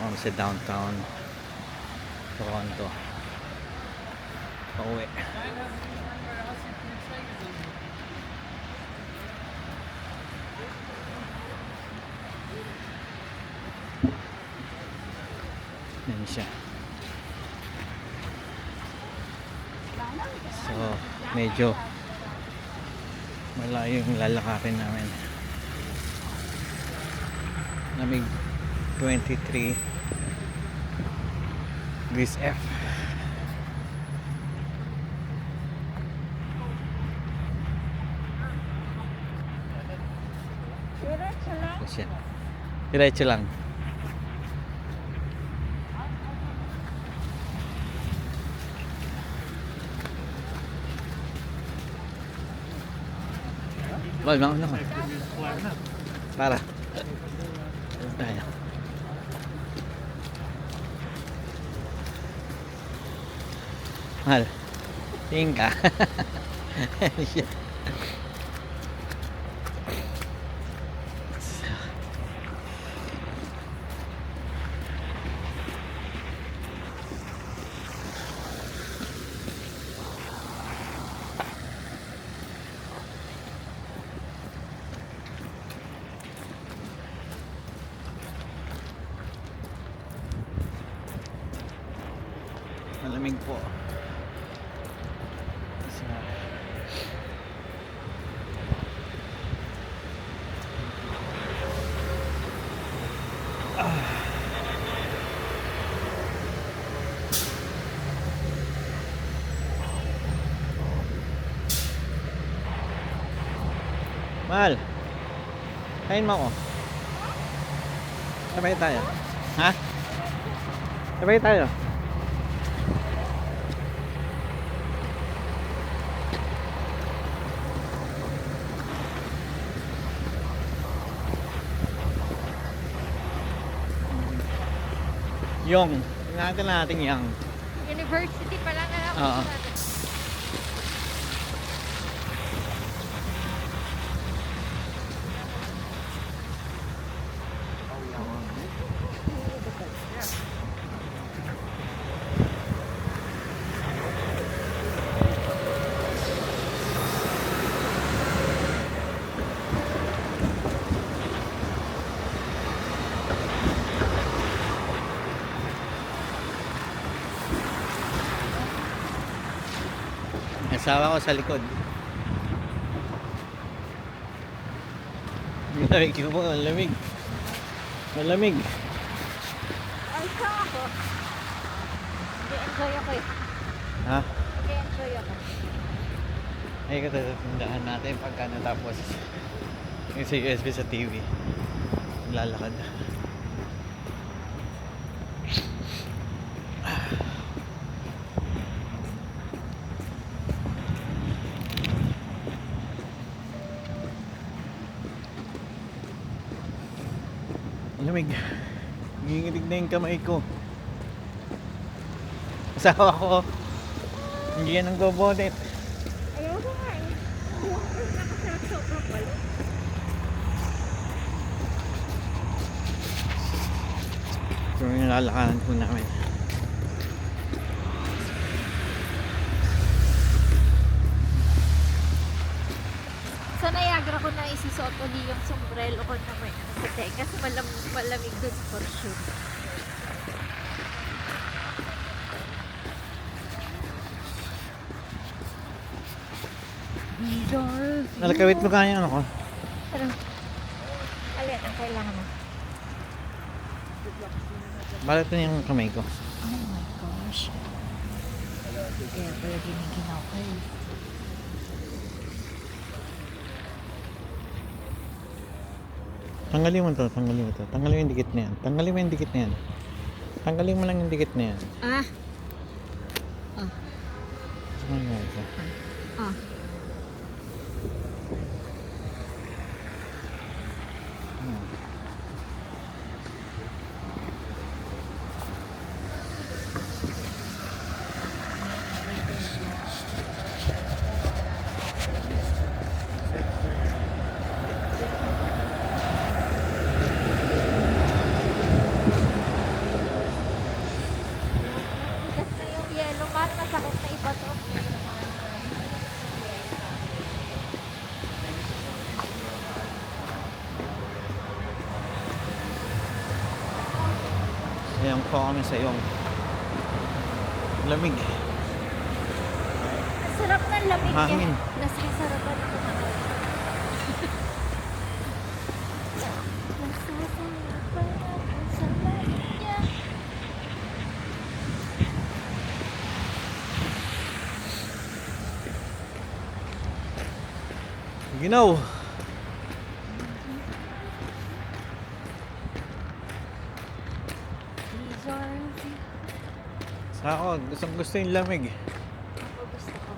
kami sa downtown Toronto. Pauwi. Yan siya. So, medyo malayo yung lalakarin namin. Lamig 23 degrees F. Diretso lang. Wal, mauna ko. Para. Tayo. Mahal. Tingin ka. Malamig po. So, Mahal. Kain mo ako. Sabay tayo. Ha? Sabay tayo. Yung, ingatan natin yung University pa lang alam Oo. natin. asawa ko sa likod. Malamig po, malamig. Malamig. Ay, saan ako? Nag-enjoy ako eh. Ha? Nag-enjoy ako. Ay, katatandaan natin pagka natapos yung sa USB sa TV. Lalakad. Lamig. Ginginig na yung kamay ko. Asawa ko. Hindi yan ang bobonet. Ayaw ko nga eh. Nakasarap-sobra pala. So yung lalakaran po namin. Sa Niagara ko na isisuot uli yung sombrero ko na may ano sa tenga kasi malamig dun for sure. Bidol. Nalakawit mo kanya ano ko? Ano? Alin ang kailangan mo? Balat na yung kamay ko. Oh my gosh. Kaya pala giniginaw ko eh. Tanggalin mo to, tanggalin mo to. Tanggalin mo yung dikit na yan. Tanggalin mo yung dikit na yan. Tanggalin mo lang yung dikit na yan. Ah. Oh. Ano nga ito? Ah. Ayan po kami sa iyong lamig. Ang sarap ng lamig Hangin. niya. Nasasarapan ako na. Nasasarapan ako sa lamig niya. Ginaw. These are the- Sa ako, gusto yung lamig. Ako gusto ko.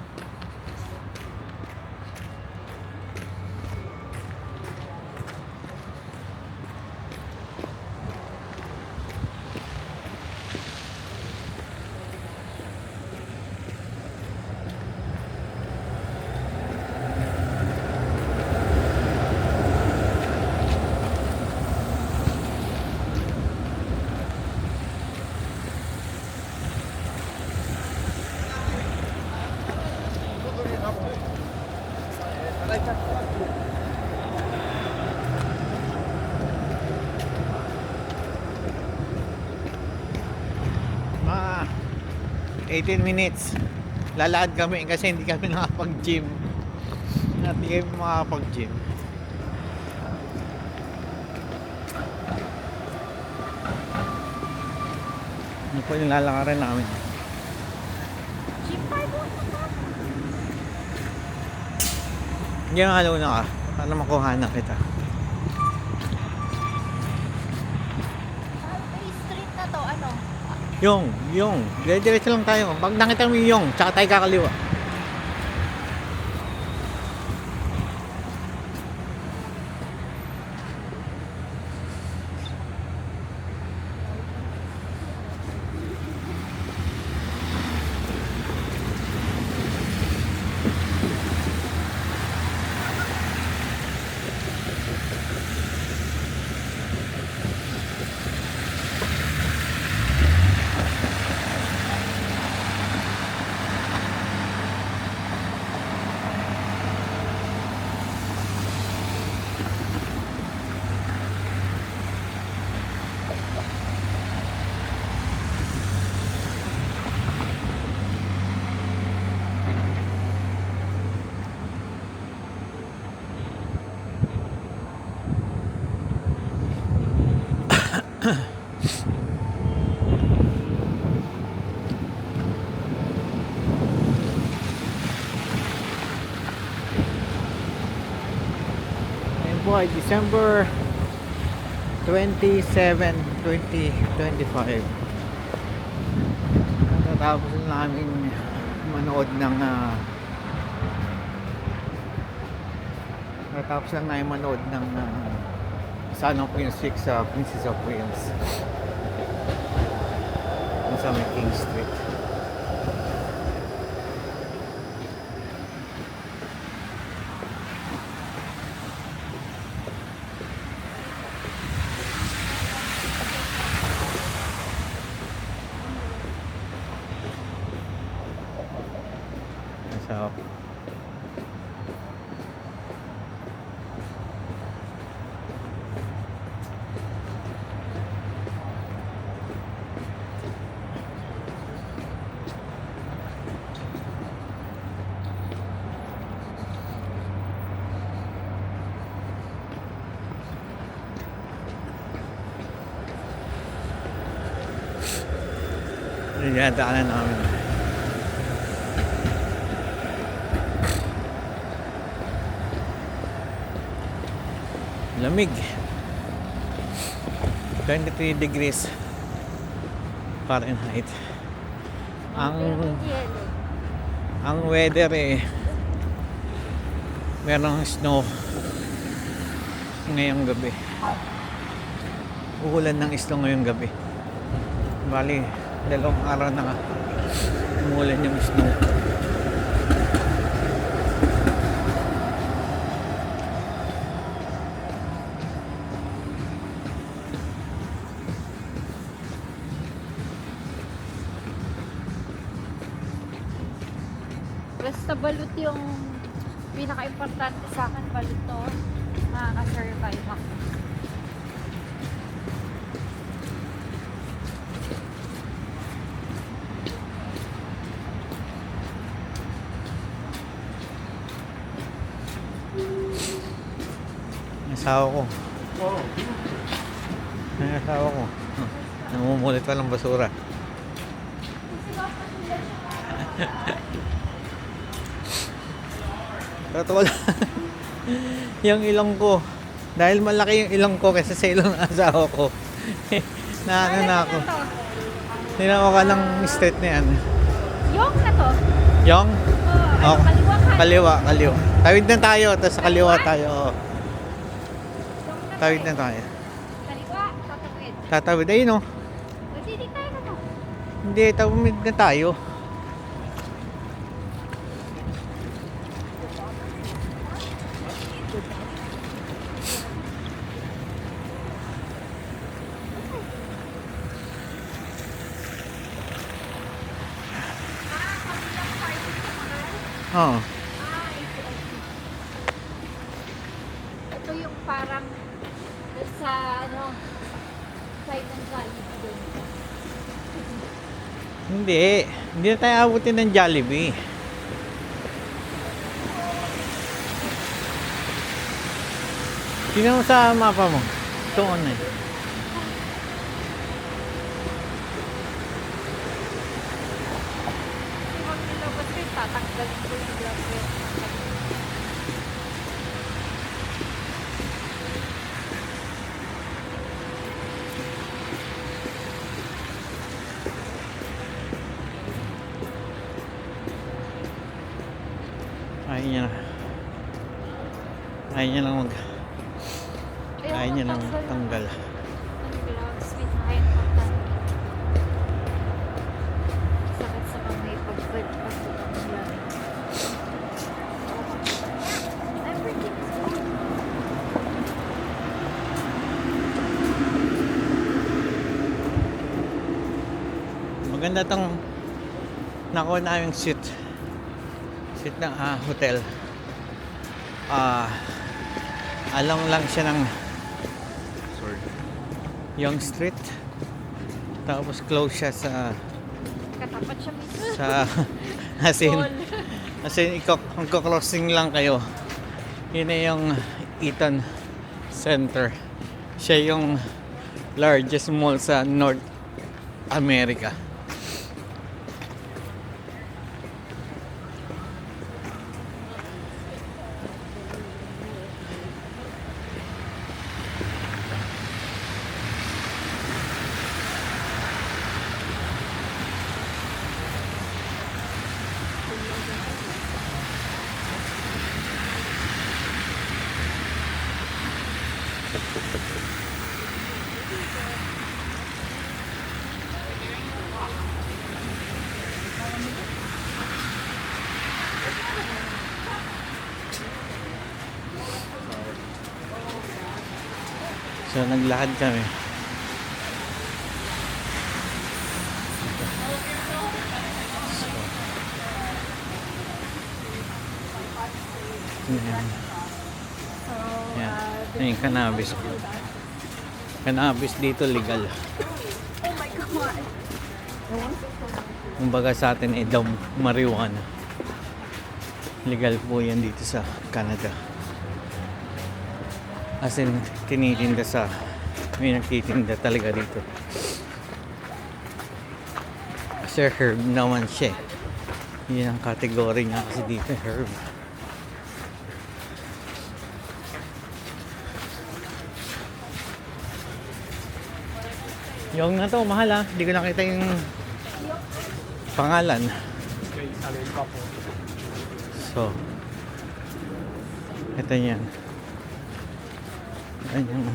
Mga 18 minutes. Lalakad kami kasi hindi kami nakapag-gym. Hindi kami makapag-gym. Ano po yung lalakarin namin? Gym 5 Hindi nga alaw na ka. Para makuha na kita. May street na to, ano? Yung. Dire-diretso lang tayo. Pag nakita mo yung, tsaka tayo kakaliwa. Ayun po ay December 27, 2025. Natapos na namin manood ng natapos lang namin manood ng Son of Wales 6 sa Princess of Wales sa may King Street. So, yun yung daanan namin. Lamig. 23 degrees Fahrenheit. Ang weather merong snow ngayong gabi. Uulan ng snow ngayong gabi. Bali, 2 araw na nga umuulan yung snow. Basta balut yung pinaka-importante sa akin, balut to. Makaka-survive ako. Asawa ko. Ang asawa ko. Namumulit pa ng basura. Totoo lang. Yung ilong ko. Dahil malaki yung ilong ko kaysa sa ilong ng asawa ko. Naano na ako. Tinawa ka ng street na yan. Yung na to. Yung? Oh, kaliwa ka. Kaliwa. Tawid na tayo, tapos sa kaliwa tayo. Oo. Yung na Tawid to na tayo. Kaliwa, tatawid. Tatawid. Ayun o. Pwede di tayo na to. Hindi, tawid na tayo. Oo. Ito yung parang dun sa side ng Jollibee doon. Hindi na tayo abutin ng Jollibee. Tingnan mo sa mapa mo. Ito on eh. Kasi wag nilabas ko yung tatanggalin ko yung vlog ko yung Ayaw niya na. Ayaw niya lang Ayaw niya lang tanggal. Ang gloves with iron cotton. Sakit sa kamay pag pagkakanglan. Everything is fine. Maganda tong nakuha na yung seat ng hotel. Along lang siya ng Yonge Street, tapos close siya sa Katapat siya mismo. as in crossing lang kayo. Yun na yung Eaton Center. Siya yung largest mall sa North America. So naglakad kami. Yan. Yan. Yung cannabis. Cannabis dito legal. Oh my God. Kumbaga sa atin daw marijuana. Legal po yan dito sa Canada. As in, tinitinda may nagtitinda talaga dito. Kasi herb naman siya. Yun ang category niya kasi dito, herb. Yung na to, mahal ah. Hindi ko nakita yung pangalan. So, ito yan. Ayan.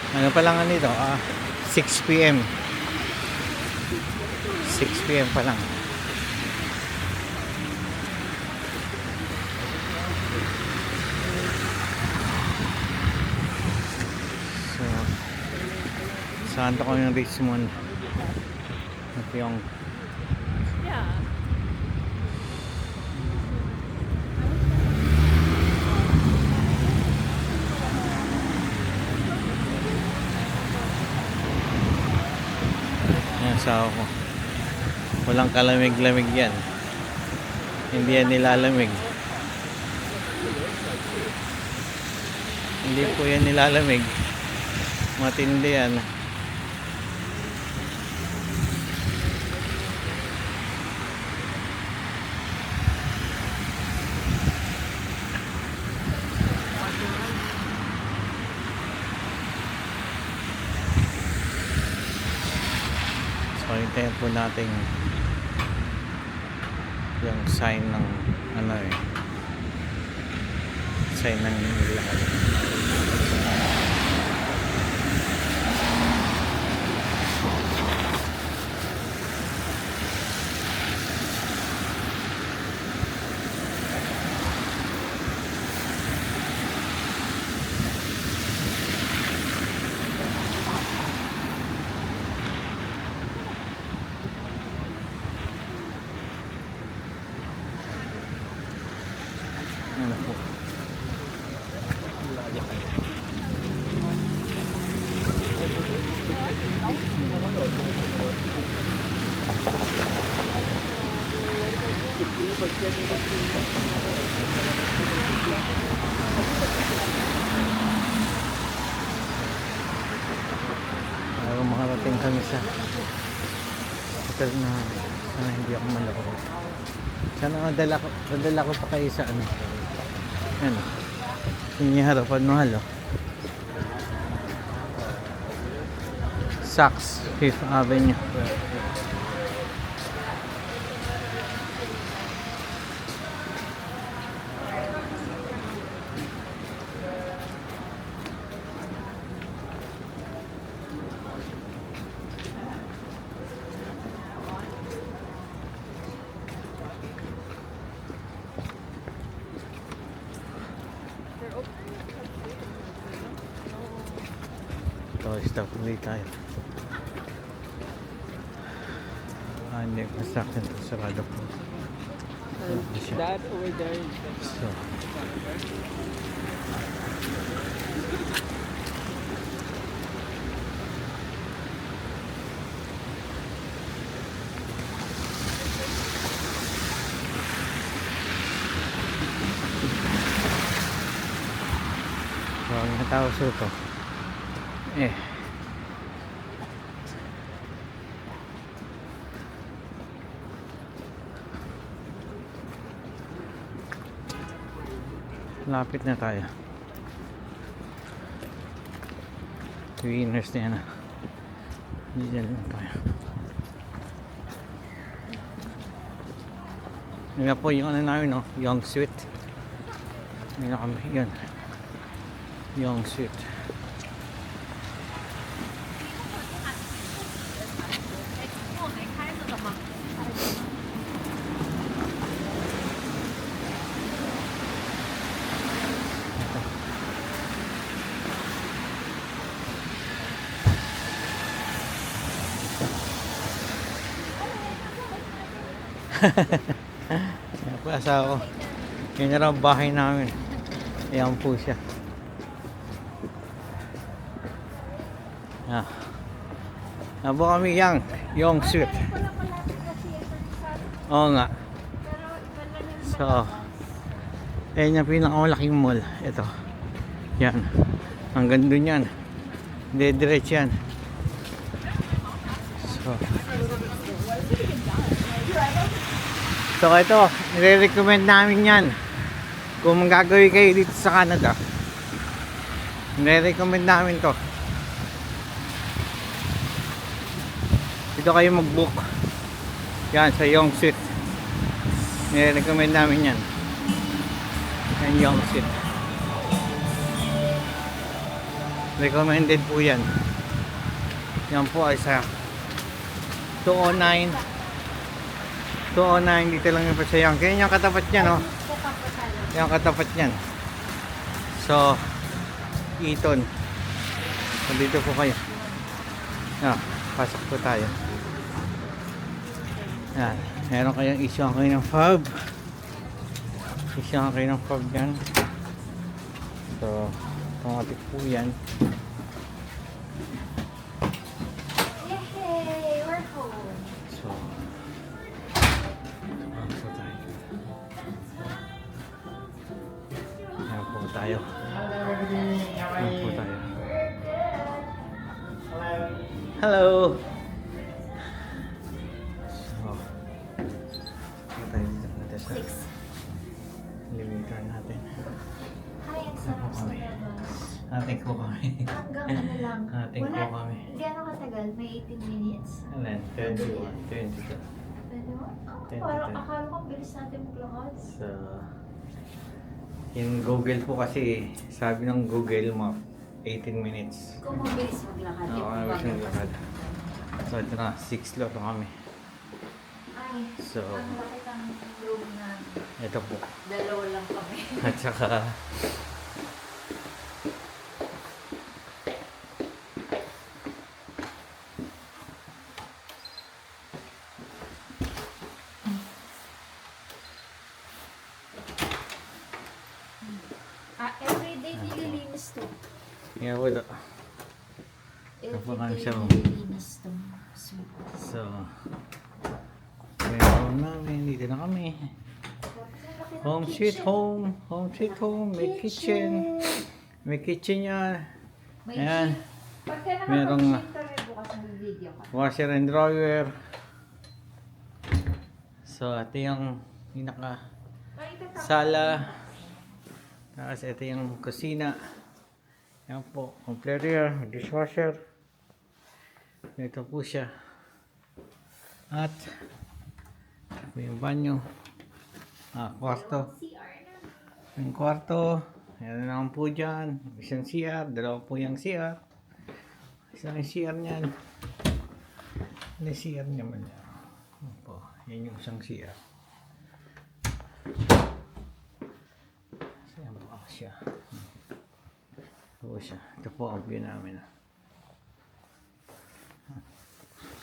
Ano pa lang nito? 6 PM. 6 PM pa lang. So, Santo ko yung Richmond. Ito yung Yeah. yan sa ako. Walang kalamig-lamig yan. Hindi yan nilalamig. Hindi po yan nilalamig. Matindi yan. So, hintayin po natin yung sign ng sign ng lakad. Ano po? Bago makarating kami sa hotel na sana hindi ako maloko. Sana madala ko pa kayo sa ano, yung harapan mo halo. Saks, 5th Avenue. So, stop ulit tayo. Hindi, basta akin ito. Sarado po. That over there. So, ang natapos ito. Lapit na tayo. Winners na yan. Diyan lang tayo. Yan po yung namin, no? Yung sweet. Yan na kami. Yan. Yung sweet. Yan po asawa ko. Yun na raw bahay namin. Ayan po siya. Yan po kami yung sweet. Oo nga. So, ayan yung pinakamalaking mall. Ito. Yan. Hanggang dun yan. Diretso yan. So ito, nire-recommend namin yan. Kung magagawin kayo dito sa Canada, nire-recommend namin to. Dito kayo mag-book. Yan, sa Yongsuit. Nire-recommend namin yan. Yan, Yongsuit. Recommended po yan. Yan po ay sa 209 209 dito lang yung pasayang. Kaya yung katapat niya, no? Yung katapat niyan. So, Eton. So, dito po kayo. Pasok po tayo. Yan. Meron kayong issue kayo ng fob. Issue kayo ng fob yan. So, automatic po yan. Yay! We're home. So, pasok po tayo. Yan po tayo. Yan po tayo. Hello! So, tayo dito sa elevator natin. Hi, ang sarap sa Ating ko kami. Hanggang ano lang. Ating ko kami. Hindi ano katagal, may 18 minutes. Alan, 21, 22. Pwede mo? Oh, 22. parang akala ko bilis natin maglakad. So, yung Google po kasi, sabi ng Google Map, 18 minutes. Kung mabilis maglakad. Oo, yung mabilis bagay maglakad. pa. So, ito na, 6 floor na kami. Ay, So, ang laki ng room na ito po. dalawa lang kami. At saka, Everyday nililinis to. yeah, wala. Napakang Everyday siya. nililinis to. Sweet. So, meron namin, dito na kami. Home sweet home, home sweet home, may kitchen. May kitchen yan. May Ayan. Pagka Merong nakapag-ship kami bukas ng video ka. washer and dryer. So, ito yung pinaka sala. Tapos ito yung kusina. Yan po, kompleto yan. Dishwasher. Ito po siya. At ito po yung banyo. Kwarto. Yung kwarto. Yan naman po dyan. Isang CR. Dalawa po yung CR. Isang CR niyan. Ano CR naman yan? Yan po. Yan yung isang CR. So yan po siya. Ito po siya. Ito po ang view namin.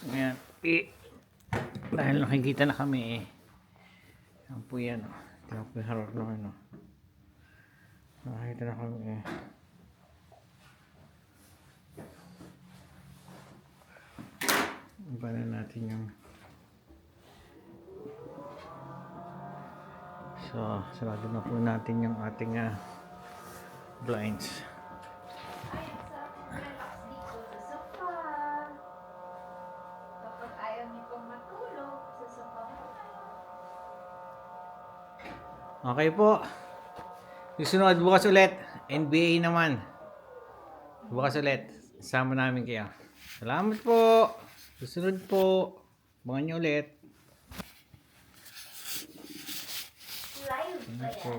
Ngayon, dahil nakikita na kami yan po yan. Ito po yung harap na ano. Nakikita na kami iba na natin yung so sarado na po natin yung ating blinds. Ay, ang sarap relax dito sa sofa. Kapag ayaw niyo pong matulog, sa sofa mo kayo. Okay po. Susunod bukas ulit. NBA naman. Bukas ulit. Sama namin kayo. Salamat po. Susunod po. Abangan nyo ulit. Live ba Salamat yan? po.